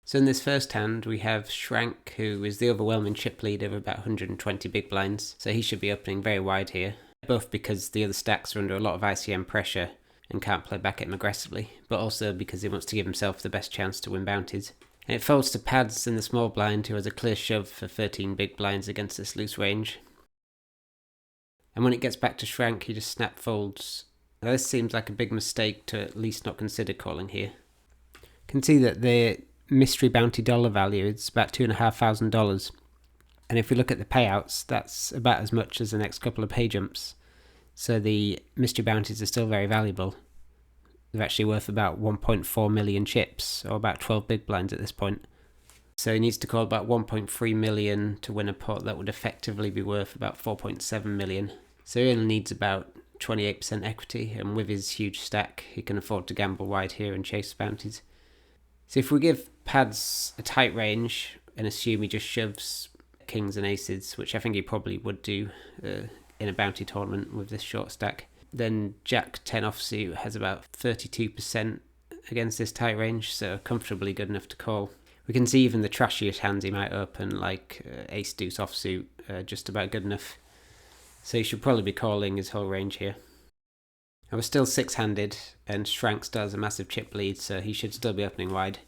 So in this first hand, we have Shrank, who is the overwhelming chip lead of about 120 big blinds, so he should be opening very wide here, both because the other stacks are under a lot of ICM pressure and can't play back at him aggressively, but also because he wants to give himself the best chance to win bounties. And it folds to Pads in the small blind, who has a clear shove for 13 big blinds against this loose range. And when it gets back to Shrank, he just snap folds. Now this seems like a big mistake to at least not consider calling here. You can see that the mystery bounty dollar value is about $2,500, and if we look at the payouts, that's about as much as the next couple of pay jumps. So the mystery bounties are still very valuable. They're actually worth about 1.4 million chips, or about 12 big blinds at this point. So he needs to call about 1.3 million to win a pot that would effectively be worth about 4.7 million. So he only needs about 28% equity, and with his huge stack, he can afford to gamble wide here and chase bounties. So if we give Pads a tight range and assume he just shoves kings and aces, which I think he probably would do in a bounty tournament with this short stack, then Jack 10 offsuit has about 32% against this tight range, so comfortably good enough to call. We can see even the trashiest hands he might open, like ace deuce offsuit, just about good enough. So he should probably be calling his whole range here. And we're still six-handed, and Shrank still has a massive chip lead, so he should still be opening wide.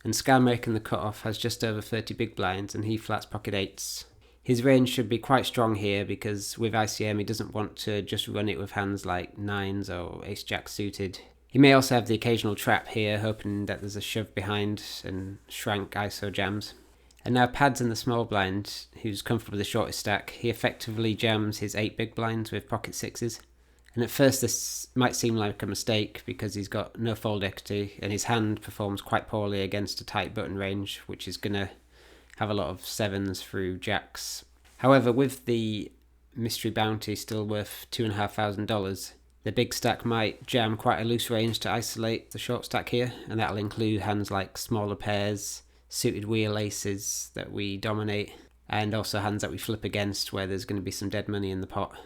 And Skalmaker in the cutoff has just over 30 big blinds, and he flats pocket eights. His range should be quite strong here, because with ICM he doesn't want to just run it with hands like nines or ace jack suited. He may also have the occasional trap here, hoping that there's a shove behind and Shrank ISO jams. And now Pads in the small blind, who's comfortable with the shortest stack, he effectively jams his 8 big blinds with pocket sixes. And at first this might seem like a mistake because he's got no fold equity and his hand performs quite poorly against a tight button range, which is going to have a lot of sevens through jacks. However, with the mystery bounty still worth $2,500, the big stack might jam quite a loose range to isolate the short stack here, and that'll include hands like smaller pairs, suited wheel aces that we dominate, and also hands that we flip against where there's going to be some dead money in the pot.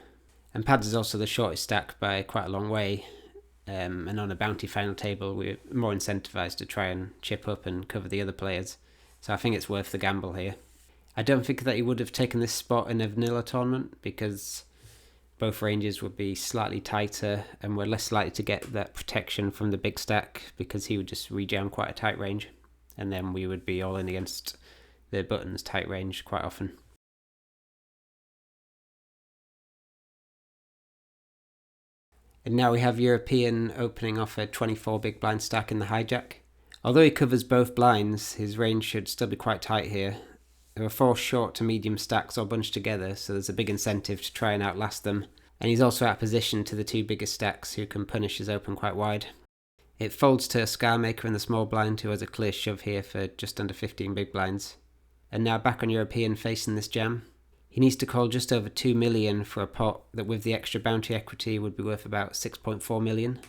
And Pads is also the shortest stack by quite a long way, and on a bounty final table we're more incentivized to try and chip up and cover the other players, so I think it's worth the gamble here. I don't think that he would have taken this spot in a vanilla tournament because both ranges would be slightly tighter and we're less likely to get that protection from the big stack because he would just rejam quite a tight range, and then we would be all in against the buttons tight range quite often. And now we have European opening off a 24 big blind stack in the hijack. Although he covers both blinds, his range should still be quite tight here. There are 4 short to medium stacks all bunched together, so there's a big incentive to try and outlast them. And he's also out of position to the 2 biggest stacks, who can punish his open quite wide. It folds to Skalmaker in the small blind, who has a clear shove here for just under 15 big blinds. And now back on European facing this jam. He needs to call just over 2 million for a pot that with the extra bounty equity would be worth about 6.4 million.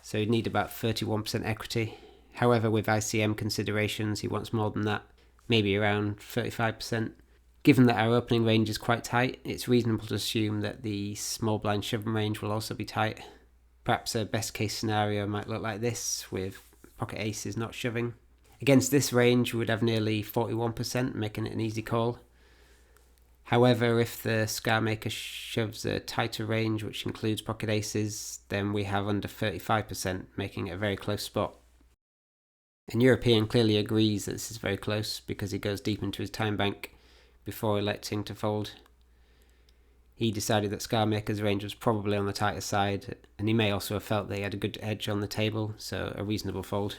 So he'd need about 31% equity. However, with ICM considerations, he wants more than that, maybe around 35%. Given that our opening range is quite tight, it's reasonable to assume that the small blind shoving range will also be tight. Perhaps a best case scenario might look like this, with pocket aces not shoving. Against this range, we would have nearly 41%, making it an easy call. However, if the Skalmaker shoves a tighter range, which includes pocket aces, then we have under 35%, making it a very close spot. And European clearly agrees that this is very close because he goes deep into his time bank before electing to fold. He decided that Skalmaker's range was probably on the tighter side, and he may also have felt that he had a good edge on the table, so a reasonable fold.